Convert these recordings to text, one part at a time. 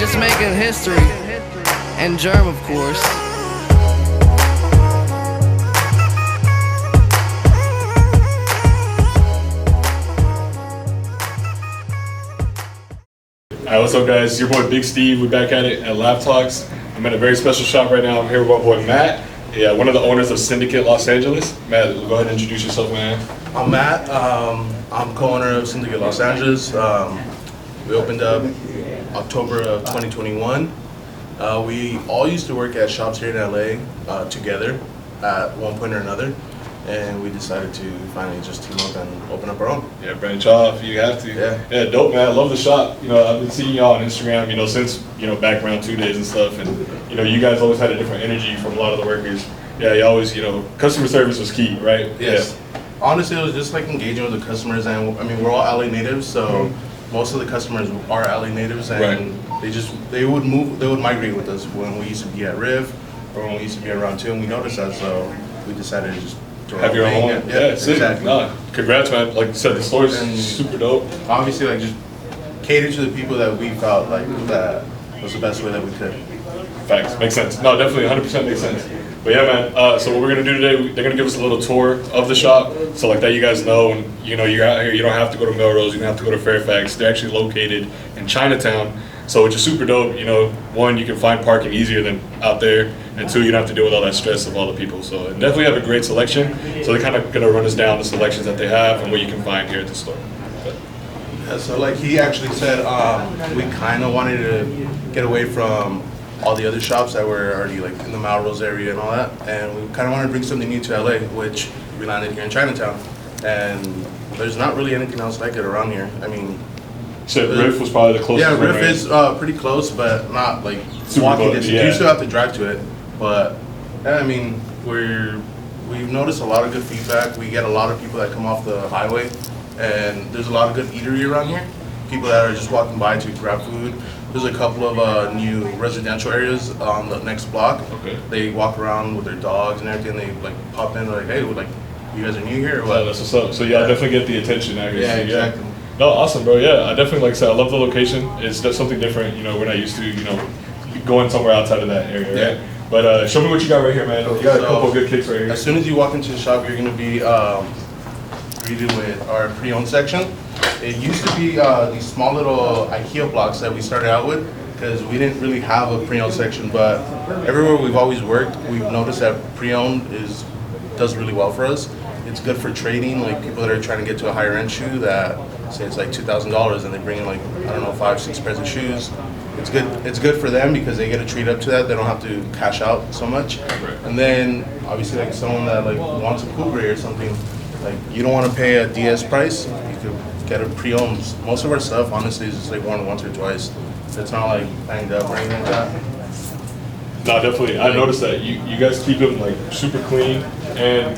just making history. And Germ, of course. Alright, what's up guys? It's your boy Big Steve. We're back at it at LabTalks. I'm at a very special shop right now. I'm here with my boy Matt. Yeah, one of the owners of Syndicate Los Angeles. Matt, go ahead and introduce yourself, man. I'm Matt. I'm co-owner of Syndicate Los Angeles. We opened up October of 2021. We all used to work at shops here in LA together at one point or another, and we decided to finally just team up and open up our own. Yeah, branch off. You have to. Yeah, dope, man. I love the shop. You know, I've been seeing y'all on Instagram, you know, since, you know, back around 2 days and stuff, and, you know, you guys always had a different energy from a lot of the workers. Yeah, you always, you know, customer service was key, right? Yes. Yeah. Honestly, it was just like engaging with the customers, and I mean, we're all LA natives, so most of the customers are LA natives, and they would migrate with us when we used to be at Riv or when we used to be at Roundtwo, and we noticed that, so we decided to just have your own. Yeah, sick. Exactly. Nah, congrats, man. Like you said, the store's super dope. Obviously, like just cater to the people that we felt like that was the best way that we could. Facts. Makes sense. No, definitely 100% makes sense. But yeah, man, so what we're going to do today, they're going to give us a little tour of the shop. So like that you guys know, and you know, you're out here, you don't have to go to Melrose, you don't have to go to Fairfax. They're actually located in Chinatown. So which is super dope. You know, one, you can find parking easier than out there, and two, you don't have to deal with all that stress of all the people. So and definitely have a great selection. So they're kind of going to run us down the selections that they have and what you can find here at the store. Yeah, so like he actually said, we kind of wanted to get away from all the other shops that were already like in the Melrose area and all that, and we kind of wanted to bring something new to LA, which we landed here in Chinatown, and there's not really anything else like it around here. I mean, so Riff was probably the closest. Yeah, Riff is pretty close, but not like walking distance. Yeah. You still have to drive to it, but yeah, I mean, we've noticed a lot of good feedback. We get a lot of people that come off the highway, and there's a lot of good eatery around here. People that are just walking by to grab food. There's a couple of new residential areas on the next block. Okay. They walk around with their dogs and everything. They like pop in, like, hey, like, you guys are new here or what? Oh, that's what's up. So yeah, I definitely get the attention. I guess. Yeah, exactly. No, awesome, bro. Yeah, I definitely, like I said, I love the location. It's just something different. You know, we're not used to, you know, going somewhere outside of that area, right? But show me what you got right here, man. You got a couple of good kicks right here. As soon as you walk into the shop, you're gonna be greeted with our pre-owned section. It used to be these small little IKEA blocks that we started out with, because we didn't really have a pre-owned section, but everywhere we've always worked, we've noticed that pre-owned does really well for us. It's good for trading, like people that are trying to get to a higher end shoe that say it's like $2,000 and they bring in like, I don't know, 5-6 pairs of shoes. It's good for them because they get to treat up to that. They don't have to cash out so much. And then obviously like someone that like wants a cool gray or something, like you don't want to pay a DS price, you could get a pre-owned. Most of our stuff honestly is just like worn once or twice. It's not like banged up or anything like that. No, definitely. I noticed that you guys keep them like super clean, and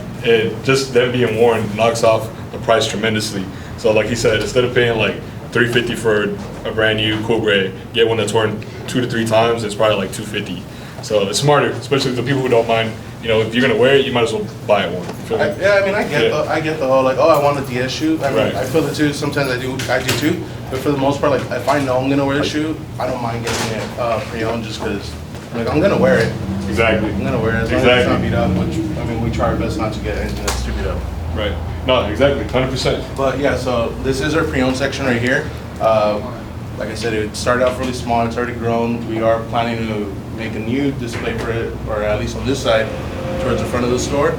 just them being worn knocks off the price tremendously. So like he said, instead of paying like $350 for a brand new cool gray, get one that's worn 2 to 3 times, it's probably like $250. So it's smarter, especially the people who don't mind. You know, if you're gonna wear it, you might as well buy it one. Yeah, I mean, I get the whole like, oh, I want a DS shoe. I mean, I feel it too. Sometimes I do too. But for the most part, like, if I know I'm gonna wear a shoe, I don't mind getting it pre-owned just because, like, I'm gonna wear it. Exactly. I'm gonna wear it as long as it's not beat up. Which I mean, we try our best not to get anything that's too beat up. Right. No, exactly, 100%. But yeah, so this is our pre-owned section right here. Like I said, it started off really small. It's already grown. We are planning to make a new display for it, or at least on this side, towards the front of the store,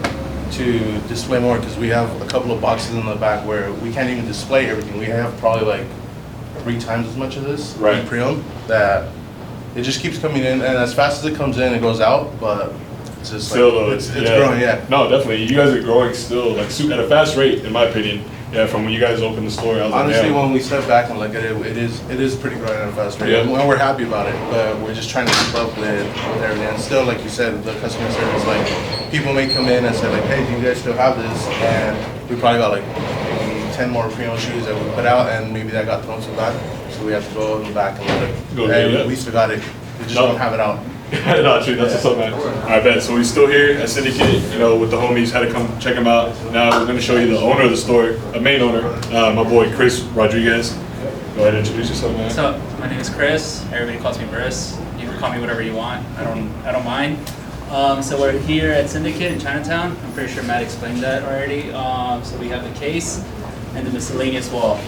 to display more, because we have a couple of boxes in the back where we can't even display everything. We have probably like 3 times as much of this pre-owned, that it just keeps coming in, and as fast as it comes in, it goes out, but it's just still, like, it's growing, yeah. No, definitely. You guys are growing still, like at a fast rate, in my opinion. Yeah, from when you guys opened the store, I was honestly, like, when we step back and look at it, it is pretty growing at a fast rate. Yeah. And we're happy about it, but we're just trying to keep up with everything. And still, like you said, the customer service, like, people may come in and say, like, hey, do you guys still have this? And we probably got like maybe 10 more pre-owned shoes that we put out, and maybe that got thrown to the back. So we have to go in the back and look, hey, we still got it. We just don't have it out. No, true. That's what's up, man. All right, bet. So we're still here at Syndicate, you know, with the homies. Had to come check them out. Now we're going to show you the owner of the store, a main owner, my boy Chris Rodriguez. Go ahead and introduce yourself, man. What's up? My name is Chris. Everybody calls me Briss. You can call me whatever you want. I don't mind. So we're here at Syndicate in Chinatown. I'm pretty sure Matt explained that already. So we have the case and the miscellaneous wall.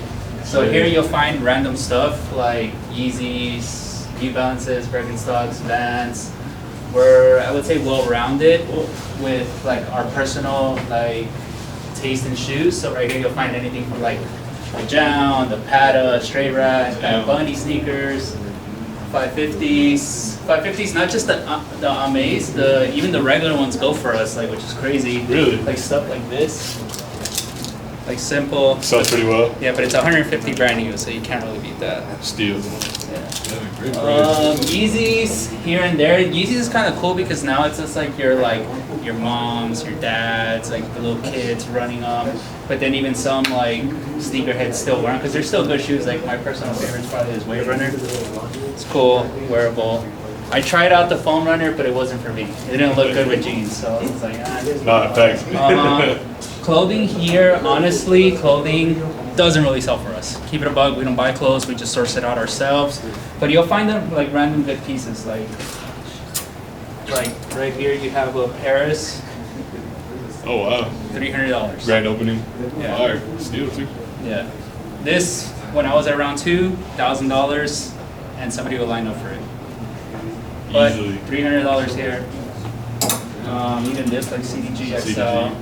So here you'll find random stuff like Yeezys, New Balances, Birkenstocks, Vans. We're, I would say, well-rounded with like our personal like taste in shoes. So right here you'll find anything from like the Jown, the Pata, Stray Rat, Bad Bunny sneakers, 550s. 550s, not just the Amaze, even the regular ones go for us, like, which is crazy. Really? Like stuff like this, like simple. Sells pretty well. Yeah, but it's 150 brand new, so you can't really beat that. Steal. Yeah. Great Yeezys here and there. Yeezys is kind of cool because now it's just like your moms, your dads, like the little kids running them. But then even some like sneakerheads still wear them because they're still good shoes. Like my personal favorite is probably this Wave Runner. It's cool, wearable. I tried out the foam runner, but it wasn't for me. It didn't look good with jeans, so I was like, Nah, thanks. Clothing here, honestly, clothing doesn't really sell for us. Keep it a bug, we don't buy clothes, we just source it out ourselves. But you'll find them like random good pieces, like right here you have a Paris. Oh wow. $300. Grand opening. Yeah. Alright, steal too. Yeah. This, when I was at round two, $1,000, and somebody would line up for it. But Easily. $300 here. Even this, like CDG XL. CDG.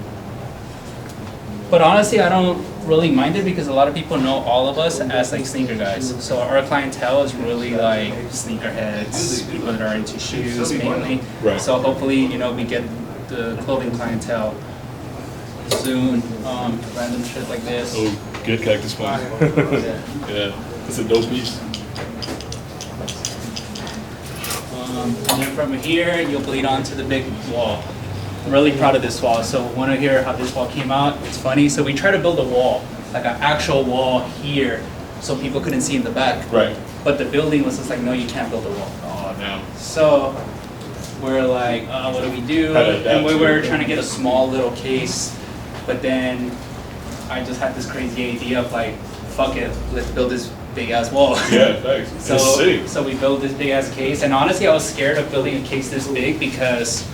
But honestly, I don't really mind it because a lot of people know all of us as like sneaker guys. So our clientele is really like sneakerheads, people that are into shoes mainly. Right. So hopefully, we get the clothing clientele soon. Random shit like this. Oh, good cactus plant. Yeah, that's a dope piece. And then from here, you'll bleed onto the big wall. I'm really proud of this wall. So want to hear how this wall came out? It's funny. So we tried to build a wall, like an actual wall here, so people couldn't see in the back. Right. But the building was just like, no, you can't build a wall. Oh, no. So we're like, what do we do? And we were trying to get a small little case, but then I just had this crazy idea of like, fuck it, let's build this big ass wall. Yeah, thanks. So we built this big ass case, and honestly, I was scared of building a case this big because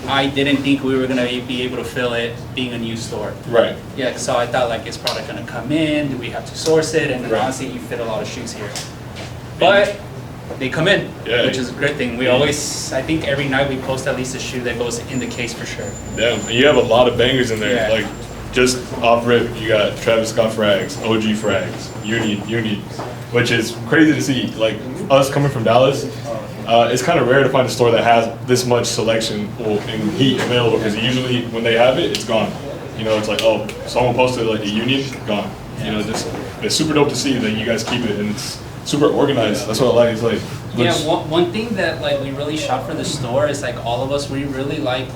I didn't think we were gonna be able to fill it being a new store. Right. Yeah, so I thought like, is product gonna come in? Do we have to source it? And then honestly, you fit a lot of shoes here. But they come in, which is a great thing. We always, I think every night we post at least a shoe that goes in the case for sure. Damn, and you have a lot of bangers in there. Yeah. Like, just off rip, you got Travis Scott frags, OG frags, Union, which is crazy to see. Like, us coming from Dallas, it's kind of rare to find a store that has this much selection and heat available, because usually when they have it, it's gone. It's like, oh, someone posted like a Union, gone. It's super dope to see that you guys keep it, and it's super organized. That's what I like. It's like, one thing that like we really shot for the store is like all of us, we really like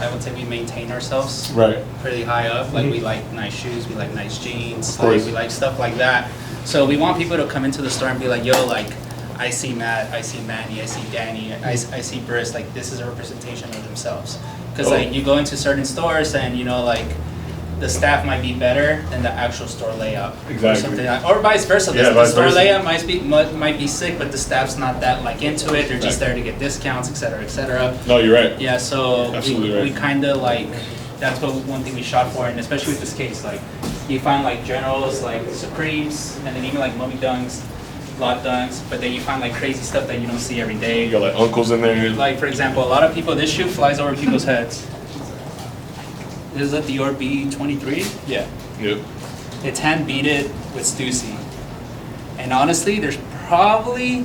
I would say we maintain ourselves pretty high up. Like we like nice shoes, we like nice jeans, like we like stuff like that. So we want people to come into the store and be like, yo, like I see Matt, I see Manny, I see Danny, I see Briss, like this is a representation of themselves. Because like you go into certain stores and like the staff might be better than the actual store layout. Exactly. Or something like, or vice versa. The store layout might be sick, but the staff's not that like into it. They're just there to get discounts, et cetera, et cetera. No, you're right. Yeah, so Absolutely we kind of like, that's what one thing we shot for, and especially with this case, like you find like Generals, like Supremes, and then even like Mummy Dunks, Lot Dunks, but then you find like crazy stuff that you don't see every day. You got like Uncles in there. Like for example, a lot of people, this shoe flies over people's heads. This is a Dior B23? Yeah. Yep. It's hand beaded with Stussy. And honestly, there's probably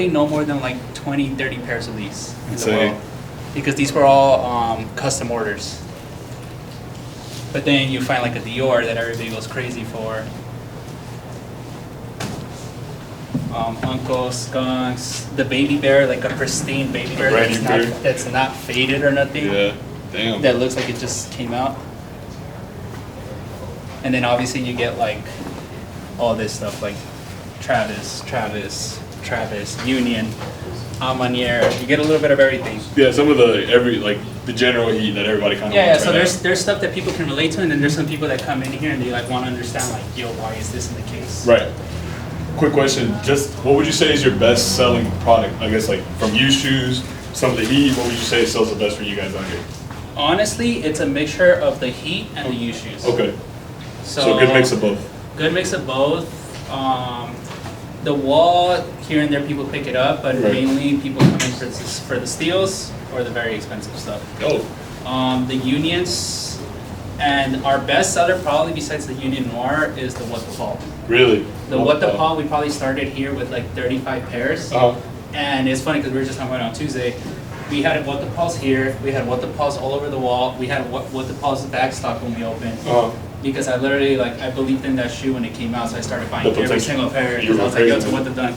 no more than like 20, 30 pairs of these in the world. Because these were all custom orders. But then you find like a Dior that everybody goes crazy for. Uncle, Skunks, the baby bear, like a pristine baby bear that's not faded or nothing. Yeah. Damn. That looks like it just came out. And then obviously you get like all this stuff like Travis, Travis, Union, Amanier. You get a little bit of everything. Yeah, some of the general heat that everybody kind of Yeah, wants so right there's stuff that people can relate to, and then there's some people that come in here and they like want to understand like, yo, why is this in the case? Right. Quick question, just what would you say is your best selling product? I guess like from used shoes, some of the heat, what would you say sells the best for you guys out here? Honestly, it's a mixture of the heat and the used shoes. Okay. So good mix of both. Good mix of both. The wall, here and there people pick it up, but mainly people come in for the steals or the very expensive stuff. Oh. The Unions, and our best seller probably besides the Union Noir is the What the Paul. Really? The What the Paul, we probably started here with like 35 pairs. And it's funny because we were just talking about it on Tuesday. We had What the Pauls here, we had What the Pauls all over the wall, we had What the Pauls back stock when we opened. Because I literally, like, I believed in that shoe when it came out, so I started buying every single pair. Because I was like, yo, to What the Dunk.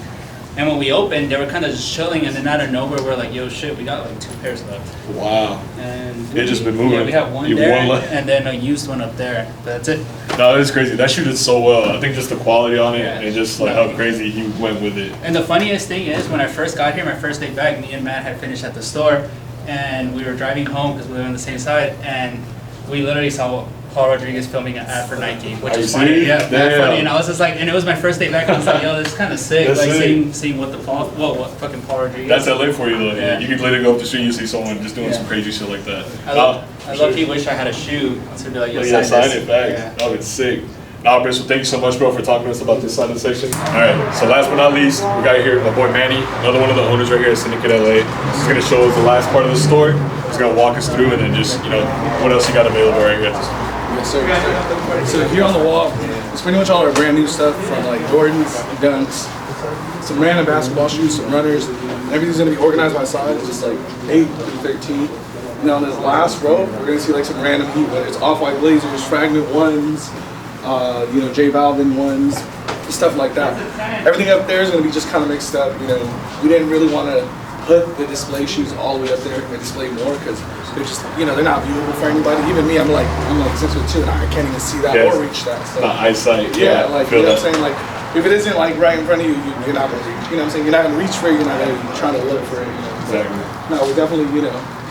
And when we opened, they were kind of just chilling, and then out of nowhere, we're like, yo, shit, we got like 2 pairs left. Wow. And it's just been moving. Yeah, we have one there, and then a used one up there. That's it. No, it's crazy. That shoe did so well. I think just the quality on it and just like how crazy he went with it. And the funniest thing is, when I first got here, my first day back, me and Matt had finished at the store, and we were driving home because we were on the same side, and we literally saw Paul Rodriguez filming an ad for Nike, which is funny. Yeah, funny. And I was just like, and it was my first day back, and I was like, yo, this is kind of sick. That's like seeing what fucking Paul Rodriguez. That's LA for you though. Yeah. You can literally go up the street, you see someone just doing some crazy shit like that. I lucky wish I had a shoe to be like, yo, sign it back. Yeah. Oh, it's sick. Nah, bro, so thank you so much, bro, for talking to us about this silent section. All right, so last but not least, we got here my boy Manny, another one of the owners right here at Syndicate LA. He's gonna show us the last part of the store. He's gonna walk us through and then just, what else you got available right here at the store. Yes, sir. So here on the wall, it's pretty much all our brand new stuff from like Jordans, Dunks, some random basketball shoes, some runners. Everything's gonna be organized by size, just like 8 through 13. Now in this last row, we're gonna see like some random heat, whether it's off-white blazers, fragment ones, J Balvin ones, stuff like that. Everything up there is gonna be just kind of mixed up. We didn't really want to put the display shoes all the way up there and display more because they're just, they're not viewable for anybody. Even me, I'm like 6'2" and I can't even see that or reach that. So, the eyesight. Yeah, like you know what I'm saying. Like if it isn't like right in front of you, you're not gonna reach. You know what I'm saying? You're not gonna reach for it. You're not gonna try to look for it. Exactly. No, we're definitely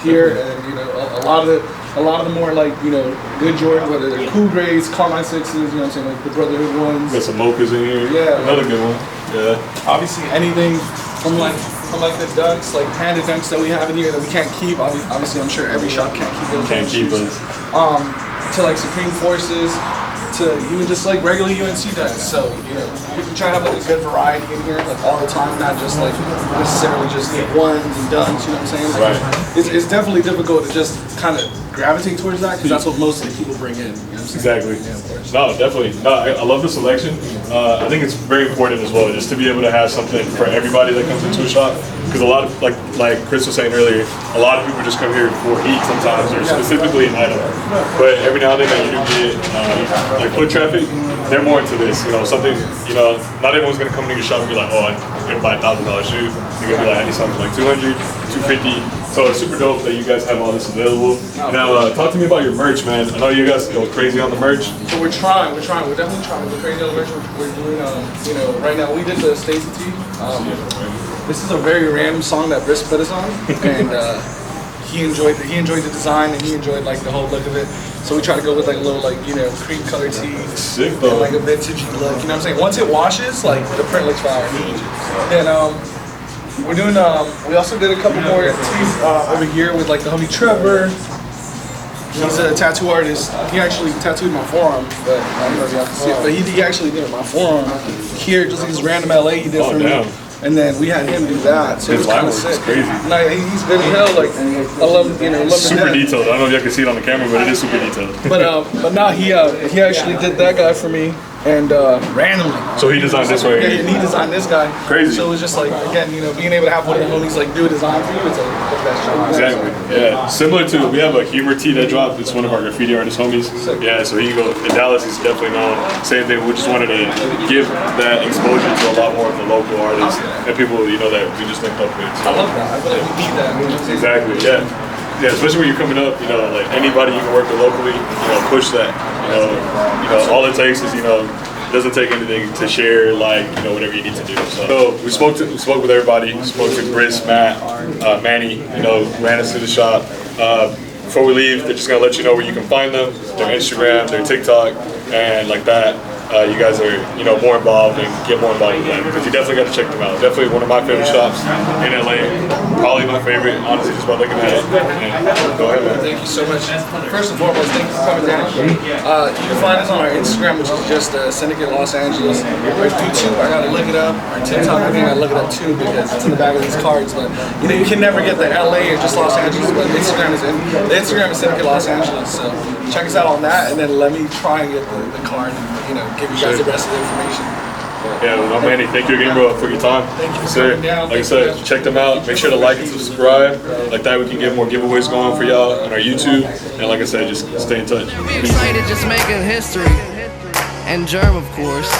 here and a lot of the more like good Jordan, whether they're cool grades, Carmine 6s, you know what I'm saying, like the Brotherhood ones. Got some mochas in here. Yeah, another good one. Yeah. Obviously anything from like the Dunks, like Panda Dunks that we have in here that we can't keep. Obviously, I'm sure every shop can't keep those. Can't keep us. To like Supreme Forces, to even just like regular UNC Dunks. So we try to have like a good variety in here, like all the time, not just like necessarily just ones and Dunks. You know what I'm saying? Like, right. It's definitely difficult to just kind of gravitate towards that because that's what most of the people bring in. You know what I'm saying? Exactly. Yeah, of course. No, definitely. No, I love the selection. I think it's very important as well, just to be able to have something for everybody that comes into a shop. Because a lot of, like Chris was saying earlier, a lot of people just come here for heat sometimes, or specifically an item. But every now and then that you do get like foot traffic, they're more into this. Something. Not everyone's gonna come into your shop and be like, oh, I'm gonna buy $1,000 shoe. They're gonna be like, I need something like 200, 250. So it's super dope that you guys have all this available. Now, talk to me about your merch, man. I know you guys go crazy on the merch. So we're definitely trying to go crazy on the merch. We're doing, right now we did the Stacy tee. This is a very random song that Brisk put us on, and he enjoyed the design and he enjoyed like the whole look of it. So we try to go with like a little cream color tee, sick though, and like a vintagey look. You know what I'm saying? Once it washes, like the print looks fire. And we're doing. We also did a couple more tees over here with like the homie Trevor. He's a tattoo artist. He actually tattooed my forearm, but I don't know if y'all can see it. But he actually did my forearm here, just like this random LA he did for me. And then we had him do that, so it was kind of sick. Crazy. No, he's good as hell. Like I love, love super detailed. I don't know if y'all can see it on the camera, but it is super detailed. But now he actually did that guy for me, and randomly. So he designed this right here. Yeah, and he designed this guy. Crazy. So it was just like being able to have one of the homies like do a design for you. It's like the best job. Exactly. Yeah. Similar to we have a humor tee that dropped. It's one of our graffiti artist homies. Yeah. So he goes in Dallas. He's definitely known. Same thing. We just wanted to give that exposure to a lot more of the local artists and people that we just linked up with. So. I love that. I feel like we need that. Exactly. Yeah. Yeah, especially when you're coming up, like anybody you can work with locally, push that. All it takes is, It doesn't take anything to share, like, you know, whatever you need to do. So we spoke with everybody. We spoke to Briss, Matt, Manny, you know, ran us through the shop. Before we leave, they're just gonna let you know where you can find them, their Instagram, their TikTok, and like that. You guys are, you know, more involved and get more involved with them, because you definitely got to check them out. Definitely one of my favorite shops in LA. Probably my favorite, honestly, just by looking at it. And go ahead, man. Thank you so much. First and foremost, thank you for coming down. You can find us on our Instagram, which is just Syndicate Los Angeles. Our YouTube, I gotta look it up. Our TikTok, I think I gotta look it up too, because it's in the back of these cards. But you know, you can never get the LA or just Los Angeles, but the Instagram is Syndicate Los Angeles. So check us out on that, and then let me try and get the card and, you know, give you guys the rest of the information. Yeah, well, Manny, thank you again, bro, for your time. Thank you for sir. coming down. Like I said, check them out. Make sure to like and subscribe. Like that, we can get more giveaways going for y'all on our YouTube. And like I said, just stay in touch. Be excited, just making history. And Germ, of course.